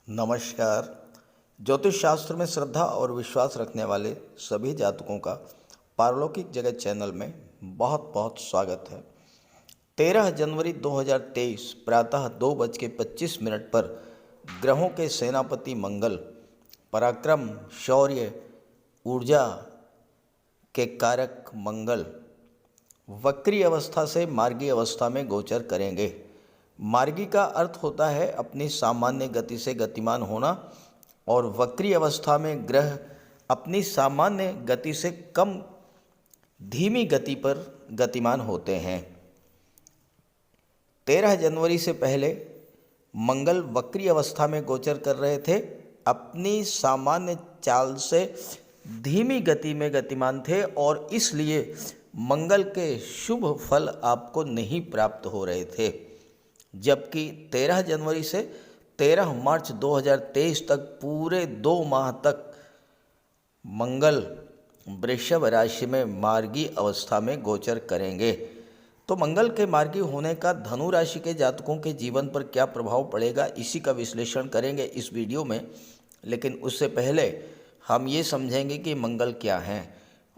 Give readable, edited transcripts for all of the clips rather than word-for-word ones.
नमस्कार। ज्योतिष शास्त्र में श्रद्धा और विश्वास रखने वाले सभी जातकों का पारलौकिक जगत चैनल में बहुत बहुत स्वागत है। 13 जनवरी 2023 प्रातः 2:25 पर ग्रहों के सेनापति मंगल पराक्रम, शौर्य, ऊर्जा के कारक मंगल वक्री अवस्था से मार्गी अवस्था में गोचर करेंगे। मार्गी का अर्थ होता है अपनी सामान्य गति से गतिमान होना और वक्री अवस्था में ग्रह अपनी सामान्य गति से कम धीमी गति पर गतिमान होते हैं। 13 जनवरी से पहले मंगल वक्री अवस्था में गोचर कर रहे थे, अपनी सामान्य चाल से धीमी गति में गतिमान थे और इसलिए मंगल के शुभ फल आपको नहीं प्राप्त हो रहे थे। जबकि 13 जनवरी से 13 मार्च 2023 तक पूरे 2 माह तक मंगल वृषभ राशि में मार्गी अवस्था में गोचर करेंगे। तो मंगल के मार्गी होने का धनु राशि के जातकों के जीवन पर क्या प्रभाव पड़ेगा, इसी का विश्लेषण करेंगे इस वीडियो में। लेकिन उससे पहले हम ये समझेंगे कि मंगल क्या हैं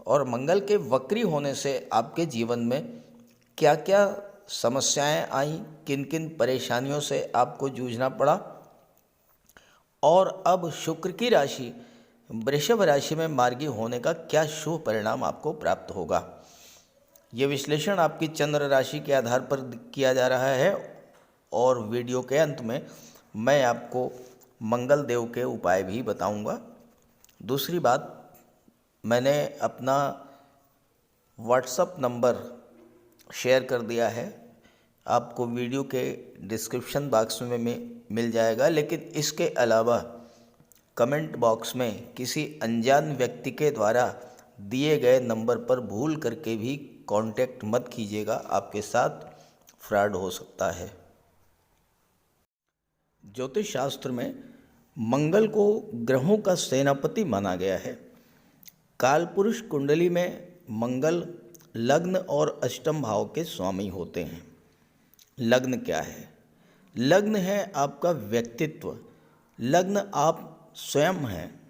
और मंगल के वक्री होने से आपके जीवन में क्या क्या समस्याएं आई, किन किन परेशानियों से आपको जूझना पड़ा और अब शुक्र की राशि वृषभ राशि में मार्गी होने का क्या शुभ परिणाम आपको प्राप्त होगा। ये विश्लेषण आपकी चंद्र राशि के आधार पर किया जा रहा है और वीडियो के अंत में मैं आपको मंगल देव के उपाय भी बताऊंगा। दूसरी बात, मैंने अपना व्हाट्सएप नंबर शेयर कर दिया है, आपको वीडियो के डिस्क्रिप्शन बॉक्स में मिल जाएगा। लेकिन इसके अलावा कमेंट बॉक्स में किसी अनजान व्यक्ति के द्वारा दिए गए नंबर पर भूल करके भी कांटेक्ट मत कीजिएगा, आपके साथ फ्रॉड हो सकता है। ज्योतिष शास्त्र में मंगल को ग्रहों का सेनापति माना गया है। कालपुरुष कुंडली में मंगल लग्न और अष्टम भाव के स्वामी होते हैं। लग्न क्या है? लग्न है आपका व्यक्तित्व, लग्न आप स्वयं हैं।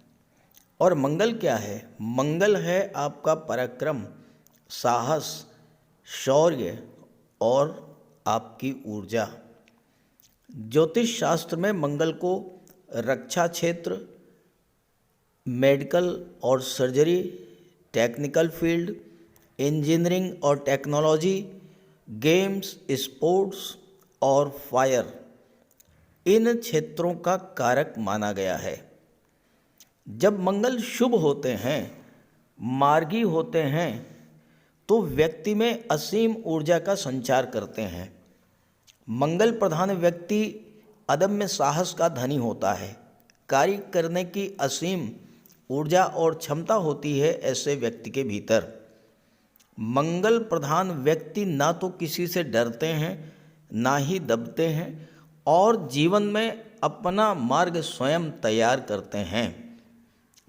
और मंगल क्या है? मंगल है आपका पराक्रम, साहस, शौर्य और आपकी ऊर्जा। ज्योतिष शास्त्र में मंगल को रक्षा क्षेत्र, मेडिकल और सर्जरी, टेक्निकल फील्ड, इंजीनियरिंग और टेक्नोलॉजी, गेम्स, स्पोर्ट्स और फायर, इन क्षेत्रों का कारक माना गया है। जब मंगल शुभ होते हैं, मार्गी होते हैं, तो व्यक्ति में असीम ऊर्जा का संचार करते हैं। मंगल प्रधान व्यक्ति अदम्य साहस का धनी होता है। कार्य करने की असीम ऊर्जा और क्षमता होती है ऐसे व्यक्ति के भीतर। मंगल प्रधान व्यक्ति ना तो किसी से डरते हैं, ना ही दबते हैं और जीवन में अपना मार्ग स्वयं तैयार करते हैं।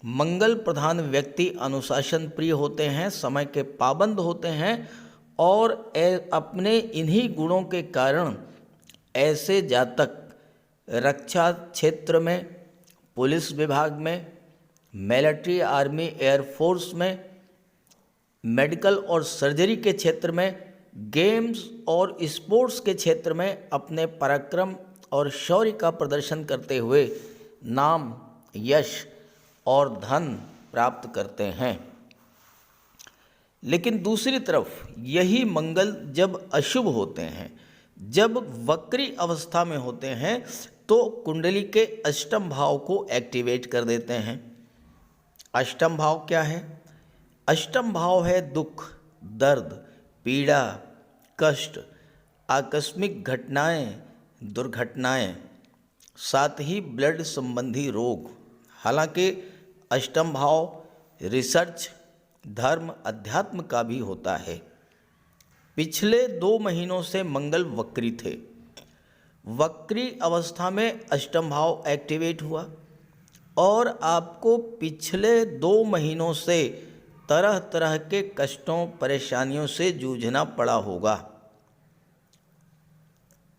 मंगल प्रधान व्यक्ति अनुशासन प्रिय होते हैं, समय के पाबंद होते हैं और अपने इन्हीं गुणों के कारण ऐसे जातक रक्षा क्षेत्र में, पुलिस विभाग में, मिलिट्री, आर्मी, एयरफोर्स में, मेडिकल और सर्जरी के क्षेत्र में, गेम्स और स्पोर्ट्स के क्षेत्र में अपने पराक्रम और शौर्य का प्रदर्शन करते हुए नाम, यश और धन प्राप्त करते हैं। लेकिन दूसरी तरफ यही मंगल जब अशुभ होते हैं, जब वक्री अवस्था में होते हैं, तो कुंडली के अष्टम भाव को एक्टिवेट कर देते हैं। अष्टम भाव क्या है? अष्टम भाव है दुख, दर्द, पीड़ा, कष्ट, आकस्मिक घटनाएं, दुर्घटनाएं, साथ ही ब्लड संबंधी रोग। हालांकि अष्टम भाव रिसर्च, धर्म, अध्यात्म का भी होता है। पिछले 2 महीनों से मंगल वक्री थे। वक्री अवस्था में अष्टम भाव एक्टिवेट हुआ और आपको पिछले 2 महीनों से तरह तरह के कष्टों, परेशानियों से जूझना पड़ा होगा।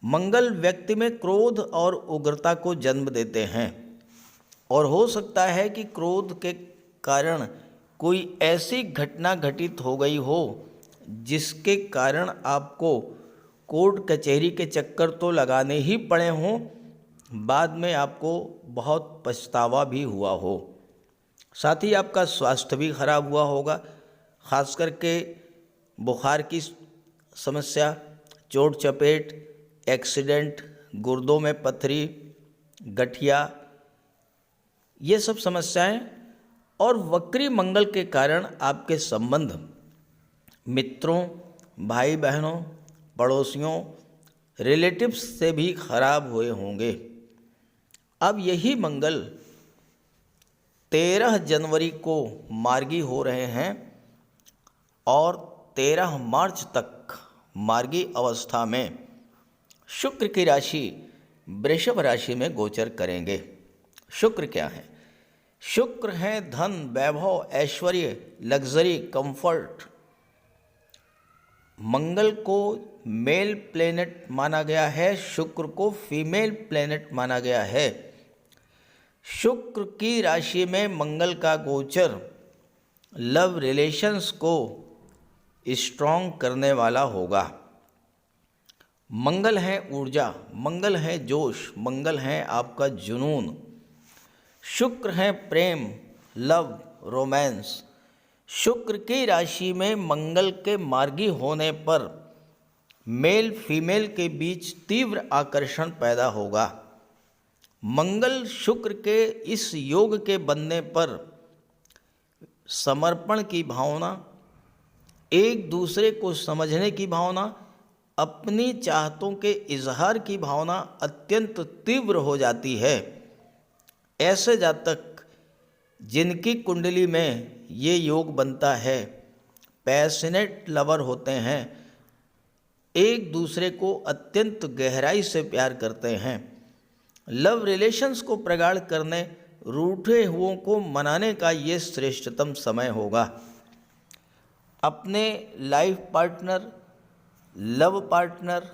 मंगल व्यक्ति में क्रोध और उग्रता को जन्म देते हैं। और हो सकता है कि क्रोध के कारण कोई ऐसी घटना घटित हो गई हो जिसके कारण आपको कोर्ट कचहरी के चक्कर तो लगाने ही पड़े हों, बाद में आपको बहुत पछतावा भी हुआ हो। साथ ही आपका स्वास्थ्य भी खराब हुआ होगा, खास करके बुखार की समस्या, चोट चपेट, एक्सीडेंट, गुर्दों में पथरी, गठिया, ये सब समस्याएं। और वक्री मंगल के कारण आपके संबंध मित्रों, भाई बहनों, पड़ोसियों, रिलेटिव्स से भी खराब हुए होंगे। अब यही मंगल 13 जनवरी को मार्गी हो रहे हैं और 13 मार्च तक मार्गी अवस्था में शुक्र की राशि वृषभ राशि में गोचर करेंगे। शुक्र क्या है? शुक्र है धन, वैभव, ऐश्वर्य, लग्जरी, कंफर्ट। मंगल को मेल प्लेनेट माना गया है, शुक्र को फीमेल प्लेनेट माना गया है। शुक्र की राशि में मंगल का गोचर लव रिलेशंस को स्ट्रॉन्ग करने वाला होगा। मंगल है ऊर्जा, मंगल है जोश, मंगल है आपका जुनून। शुक्र है प्रेम, लव, रोमांस। शुक्र की राशि में मंगल के मार्गी होने पर मेल फीमेल के बीच तीव्र आकर्षण पैदा होगा। मंगल शुक्र के इस योग के बनने पर समर्पण की भावना, एक दूसरे को समझने की भावना, अपनी चाहतों के इजहार की भावना अत्यंत तीव्र हो जाती है। ऐसे जातक जिनकी कुंडली में ये योग बनता है पैशनेट लवर होते हैं, एक दूसरे को अत्यंत गहराई से प्यार करते हैं। लव रिलेशंस को प्रगाढ़ करने, रूठे हुओं को मनाने का ये श्रेष्ठतम समय होगा। अपने लाइफ पार्टनर, लव पार्टनर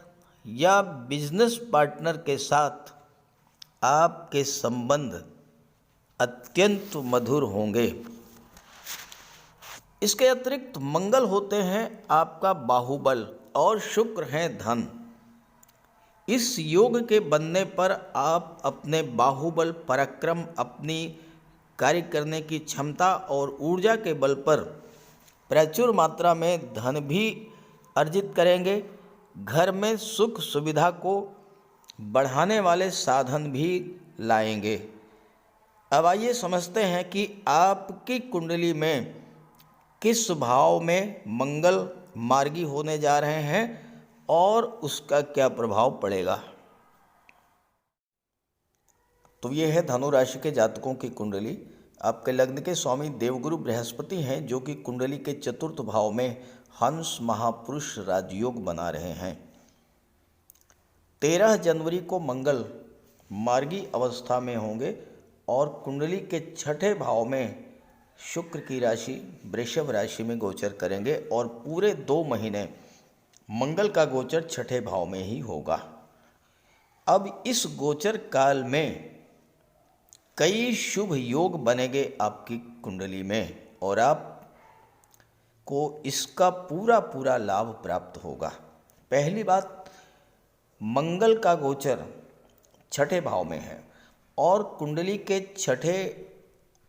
या बिजनेस पार्टनर के साथ आपके संबंध अत्यंत मधुर होंगे। इसके अतिरिक्त मंगल होते हैं आपका बाहुबल और शुक्र हैं धन। इस योग के बनने पर आप अपने बाहुबल, पराक्रम, अपनी कार्य करने की क्षमता और ऊर्जा के बल पर प्रचुर मात्रा में धन भी अर्जित करेंगे। घर में सुख सुविधा को बढ़ाने वाले साधन भी लाएंगे। अब आइए समझते हैं कि आपकी कुंडली में किस भाव में मंगल मार्गी होने जा रहे हैं और उसका क्या प्रभाव पड़ेगा। तो ये है धनु राशि के जातकों की कुंडली। आपके लग्न के स्वामी देवगुरु बृहस्पति हैं, जो कि कुंडली के चतुर्थ भाव में हंस महापुरुष राजयोग बना रहे हैं। 13 जनवरी को मंगल मार्गी अवस्था में होंगे और कुंडली के छठे भाव में शुक्र की राशि वृषभ राशि में गोचर करेंगे और पूरे 2 महीने मंगल का गोचर छठे भाव में ही होगा। अब इस गोचर काल में कई शुभ योग बनेंगे आपकी कुंडली में और आपको इसका पूरा लाभ प्राप्त होगा। पहली बात, मंगल का गोचर छठे भाव में है और कुंडली के छठे,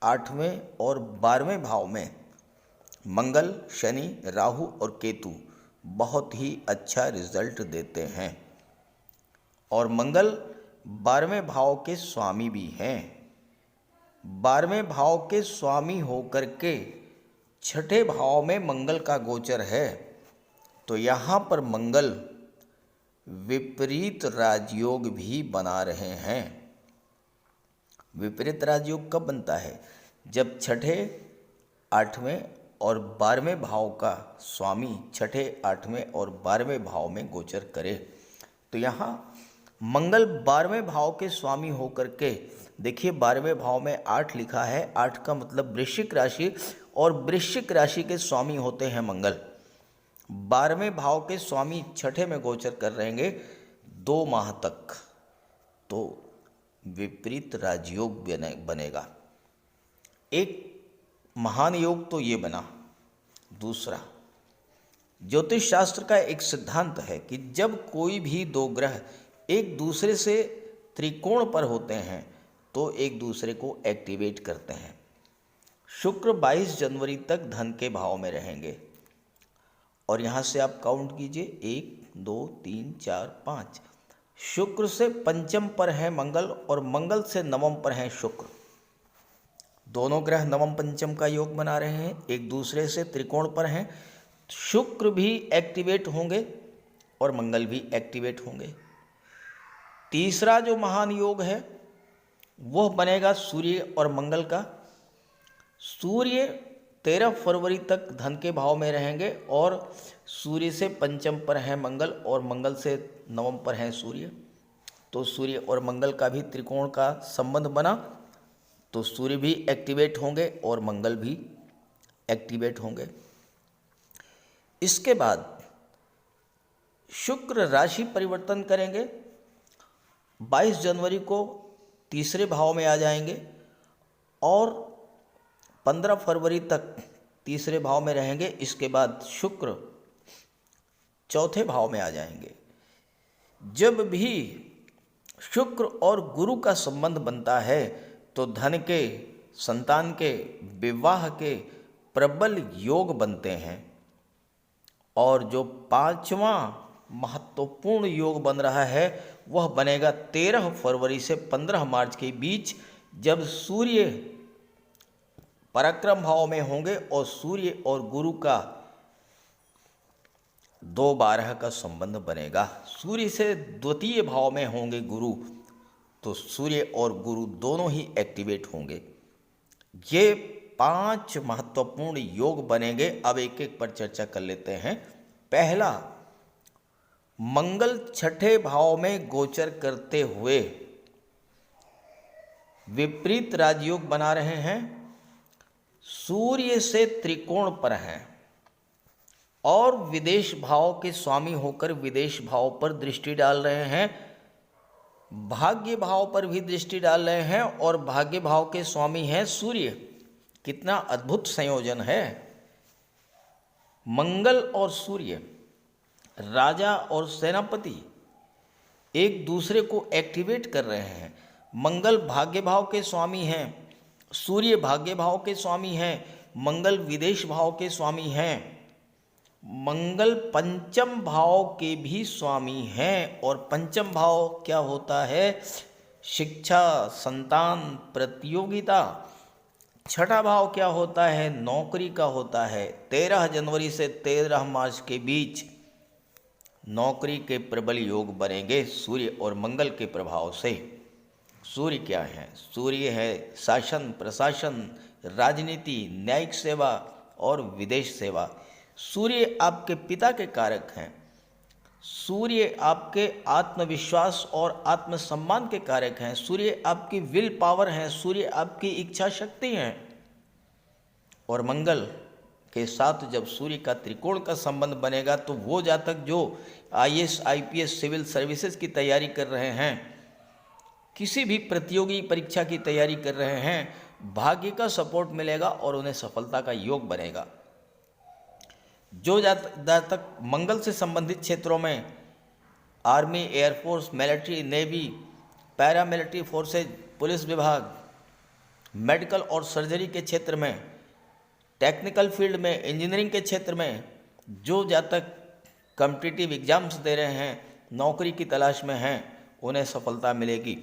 8वें और 12वें भाव में मंगल, शनि, राहु और केतु बहुत ही अच्छा रिजल्ट देते हैं और मंगल 12वें भाव के स्वामी भी हैं। 12वें भाव के स्वामी होकर के छठे भाव में मंगल का गोचर है, तो यहाँ पर मंगल विपरीत राजयोग भी बना रहे हैं। विपरीत राजयोग कब बनता है? जब छठे, 8वें और 12वें भाव का स्वामी छठे, 8वें और 12वें भाव में गोचर करे। तो यहाँ मंगल 12वें भाव के स्वामी होकर के, देखिए 12वें भाव में 8 लिखा है, 8 का मतलब वृश्चिक राशि और वृश्चिक राशि के स्वामी होते हैं मंगल। 12वें भाव के स्वामी छठे में गोचर कर रहेंगे 2 माह तक। तो विपरीत राजयोग बनेगा। एक महान योग तो ये बना। दूसरा, ज्योतिष शास्त्र का एक सिद्धांत है कि जब कोई भी दो ग्रह एक दूसरे से त्रिकोण पर होते हैं तो एक दूसरे को एक्टिवेट करते हैं। शुक्र 22 जनवरी तक धन के भाव में रहेंगे और यहाँ से आप काउंट कीजिए 1 2 3 4 5। शुक्र से पंचम पर है मंगल और मंगल से नवम पर है शुक्र। दोनों ग्रह नवम पंचम का योग बना रहे हैं, एक दूसरे से त्रिकोण पर हैं। शुक्र भी एक्टिवेट होंगे और मंगल भी एक्टिवेट होंगे। तीसरा जो महान योग है वह बनेगा सूर्य और मंगल का। सूर्य 13 फरवरी तक धन के भाव में रहेंगे और सूर्य से पंचम पर है मंगल और मंगल से नवम पर है सूर्य। तो सूर्य और मंगल का भी त्रिकोण का संबंध बना, तो सूर्य भी एक्टिवेट होंगे और मंगल भी एक्टिवेट होंगे। इसके बाद शुक्र राशि परिवर्तन करेंगे, 22 जनवरी को तीसरे भाव में आ जाएंगे और 15 फरवरी तक तीसरे भाव में रहेंगे। इसके बाद शुक्र चौथे भाव में आ जाएंगे। जब भी शुक्र और गुरु का संबंध बनता है तो धन के, संतान के, विवाह के प्रबल योग बनते हैं। और जो पांचवा महत्वपूर्ण योग बन रहा है वह बनेगा 13 फरवरी से 15 मार्च के बीच, जब सूर्य पराक्रम भाव में होंगे और सूर्य और गुरु का 2-12 का संबंध बनेगा। सूर्य से द्वितीय भाव में होंगे गुरु, तो सूर्य और गुरु दोनों ही एक्टिवेट होंगे। ये 5 महत्वपूर्ण योग बनेंगे। अब एक एक पर चर्चा कर लेते हैं। पहला, मंगल छठे भाव में गोचर करते हुए विपरीत राजयोग बना रहे हैं। सूर्य से त्रिकोण पर हैं और विदेश भाव के स्वामी होकर विदेश भाव पर दृष्टि डाल रहे हैं, भाग्य भाव पर भी दृष्टि डाल रहे हैं और भाग्य भाव के स्वामी हैं सूर्य। कितना अद्भुत संयोजन है। मंगल और सूर्य, राजा और सेनापति एक दूसरे को एक्टिवेट कर रहे हैं। मंगल भाग्य भाव के स्वामी हैं, सूर्य भाग्य भाव के स्वामी हैं, मंगल विदेश भाव के स्वामी हैं, मंगल पंचम भाव के भी स्वामी हैं। और पंचम भाव क्या होता है? शिक्षा, संतान, प्रतियोगिता। छठा भाव क्या होता है? नौकरी का होता है। 13 जनवरी से 13 मार्च के बीच नौकरी के प्रबल योग बनेंगे सूर्य और मंगल के प्रभाव से। सूर्य क्या है? सूर्य है शासन, प्रशासन, राजनीति, न्यायिक सेवा और विदेश सेवा। सूर्य आपके पिता के कारक हैं। सूर्य आपके आत्मविश्वास और आत्मसम्मान के कारक हैं। सूर्य आपकी विल पावर हैं। सूर्य आपकी इच्छा शक्ति हैं। और मंगल के साथ जब सूर्य का त्रिकोण का संबंध बनेगा तो वो जातक जो IAS, IPS, सिविल सर्विसेज की तैयारी कर रहे हैं, किसी भी प्रतियोगी परीक्षा की तैयारी कर रहे हैं, भाग्य का सपोर्ट मिलेगा और उन्हें सफलता का योग बनेगा। जो जातक मंगल से संबंधित क्षेत्रों में army, air force, military, navy, paramilitary forces, police विभाग, मेडिकल और सर्जरी के क्षेत्र में, टेक्निकल फील्ड में, इंजीनियरिंग के क्षेत्र में जो जातक कॉम्पिटिटिव एग्जाम्स दे रहे हैं, नौकरी की तलाश में हैं, उन्हें सफलता मिलेगी।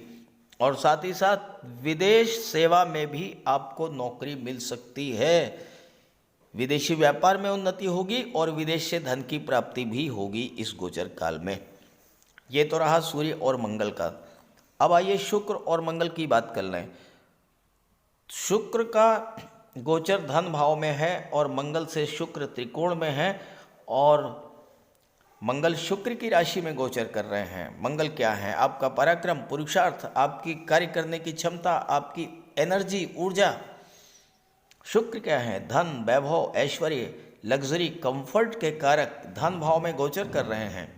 और साथ ही साथ विदेश सेवा में भी आपको नौकरी मिल सकती है। विदेशी व्यापार में उन्नति होगी और विदेश से धन की प्राप्ति भी होगी इस गोचर काल में। ये तो रहा सूर्य और मंगल का। अब आइए शुक्र और मंगल की बात कर लें। शुक्र का गोचर धन भाव में है और मंगल से शुक्र त्रिकोण में है और मंगल शुक्र की राशि में गोचर कर रहे हैं। मंगल क्या है? आपका पराक्रम, पुरुषार्थ, आपकी कार्य करने की क्षमता, आपकी एनर्जी, ऊर्जा। शुक्र क्या है? धन, वैभव, ऐश्वर्य, लग्जरी, कंफर्ट के कारक धन भाव में गोचर कर रहे हैं।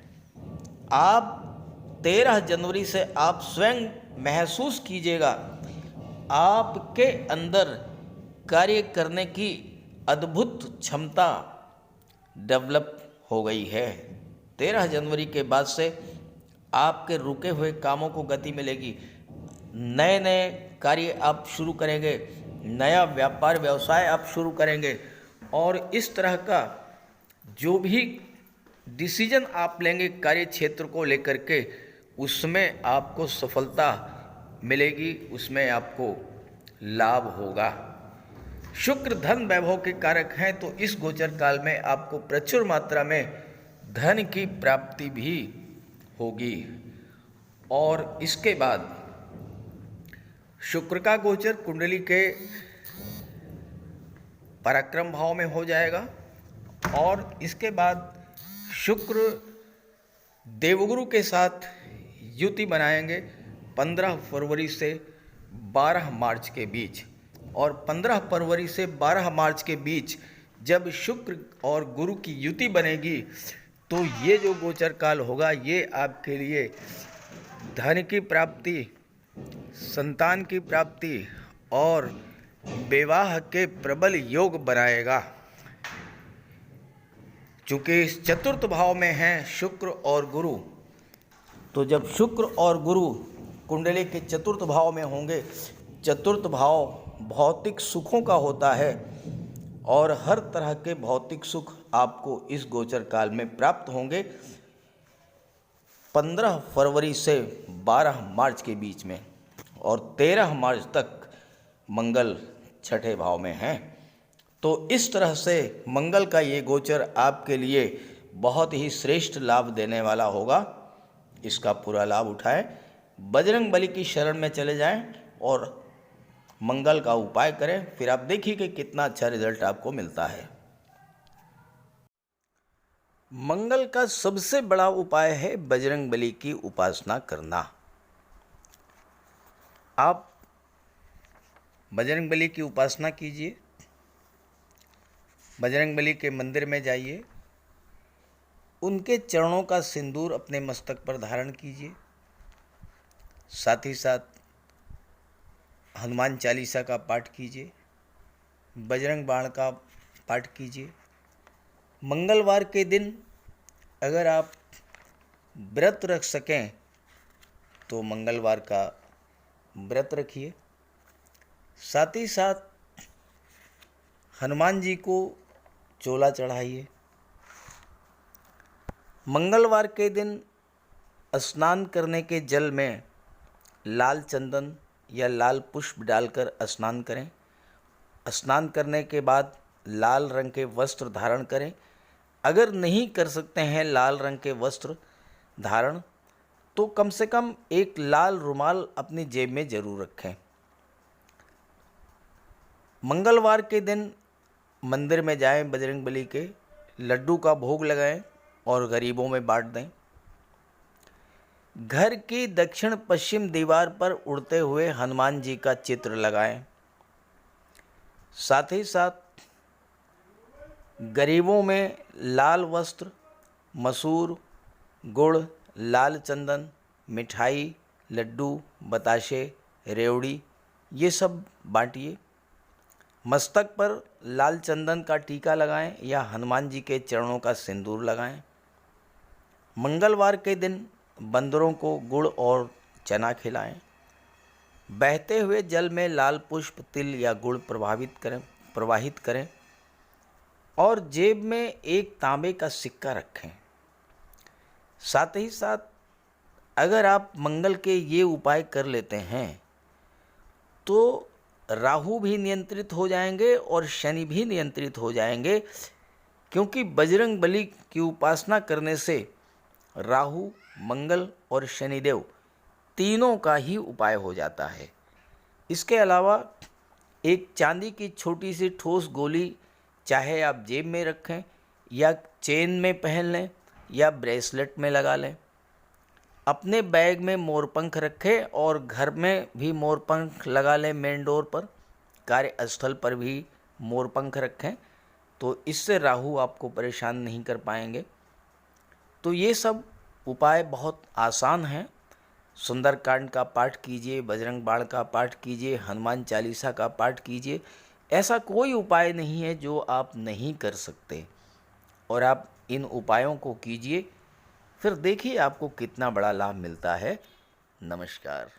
आप 13 जनवरी से आप स्वयं महसूस कीजिएगा आपके अंदर कार्य करने की अद्भुत क्षमता डेवलप हो गई है। 13 जनवरी के बाद से आपके रुके हुए कामों को गति मिलेगी, नए नए कार्य आप शुरू करेंगे, नया व्यापार व्यवसाय आप शुरू करेंगे और इस तरह का जो भी डिसीजन आप लेंगे कार्य क्षेत्र को लेकर के उसमें आपको सफलता मिलेगी, उसमें आपको लाभ होगा। शुक्र धन वैभव के कारक हैं, तो इस गोचर काल में आपको प्रचुर मात्रा में धन की प्राप्ति भी होगी। और इसके बाद शुक्र का गोचर कुंडली के पराक्रम भाव में हो जाएगा और इसके बाद शुक्र देवगुरु के साथ युति बनाएंगे 15 फरवरी से 12 मार्च के बीच। और 15 फरवरी से 12 मार्च के बीच जब शुक्र और गुरु की युति बनेगी तो ये जो गोचर काल होगा ये आपके लिए धन की प्राप्ति, संतान की प्राप्ति और विवाह के प्रबल योग बनाएगा। चूँकि इस चतुर्थ भाव में हैं शुक्र और गुरु, तो जब शुक्र और गुरु कुंडली के चतुर्थ भाव में होंगे, चतुर्थ भाव भौतिक सुखों का होता है और हर तरह के भौतिक सुख आपको इस गोचर काल में प्राप्त होंगे 15 फरवरी से 12 मार्च के बीच में। और 13 मार्च तक मंगल छठे भाव में हैं। तो इस तरह से मंगल का ये गोचर आपके लिए बहुत ही श्रेष्ठ लाभ देने वाला होगा। इसका पूरा लाभ उठाएं, बजरंग बली की शरण में चले जाएं और मंगल का उपाय करें, फिर आप देखिए कि कितना अच्छा रिजल्ट आपको मिलता है। मंगल का सबसे बड़ा उपाय है बजरंग बली की उपासना करना। आप बजरंग बली की उपासना कीजिए, बजरंग बली के मंदिर में जाइए, उनके चरणों का सिंदूर अपने मस्तक पर धारण कीजिए, साथ ही साथ हनुमान चालीसा का पाठ कीजिए, बजरंग बाण का पाठ कीजिए। मंगलवार के दिन अगर आप व्रत रख सकें तो मंगलवार का व्रत रखिए। साथ ही साथ हनुमान जी को चोला चढ़ाइए। मंगलवार के दिन स्नान करने के जल में लाल चंदन या लाल पुष्प डालकर स्नान करें। स्नान करने के बाद लाल रंग के वस्त्र धारण करें। अगर नहीं कर सकते हैं लाल रंग के वस्त्र धारण, तो कम से कम एक लाल रुमाल अपनी जेब में ज़रूर रखें। मंगलवार के दिन मंदिर में जाएं, बजरंग बली के लड्डू का भोग लगाएं और गरीबों में बांट दें। घर की दक्षिण पश्चिम दीवार पर उड़ते हुए हनुमान जी का चित्र लगाएं। साथ ही साथ गरीबों में लाल वस्त्र, मसूर, गुड़, लाल चंदन, मिठाई, लड्डू, बताशे, रेवड़ी ये सब बांटिए। मस्तक पर लाल चंदन का टीका लगाएं या हनुमान जी के चरणों का सिंदूर लगाएं। मंगलवार के दिन बंदरों को गुड़ और चना खिलाएं। बहते हुए जल में लाल पुष्प, तिल या गुड़ प्रवाहित करें और जेब में एक तांबे का सिक्का रखें। साथ ही साथ अगर आप मंगल के ये उपाय कर लेते हैं तो राहु भी नियंत्रित हो जाएंगे और शनि भी नियंत्रित हो जाएंगे, क्योंकि बजरंग बली की उपासना करने से राहु, मंगल और शनिदेव तीनों का ही उपाय हो जाता है। इसके अलावा एक चांदी की छोटी सी ठोस गोली चाहे आप जेब में रखें या चेन में पहन लें या ब्रेसलेट में लगा लें। अपने बैग में मोरपंख रखें और घर में भी मोरपंख लगा लें। मेन डोर पर, कार्यस्थल पर भी मोरपंख रखें, तो इससे राहु आपको परेशान नहीं कर पाएंगे। तो ये सब उपाय बहुत आसान हैं, सुंदरकांड का पाठ कीजिए, बजरंग बाण का पाठ कीजिए, हनुमान चालीसा का पाठ कीजिए। ऐसा कोई उपाय नहीं है जो आप नहीं कर सकते, और आप इन उपायों को कीजिए, फिर देखिए आपको कितना बड़ा लाभ मिलता है। नमस्कार।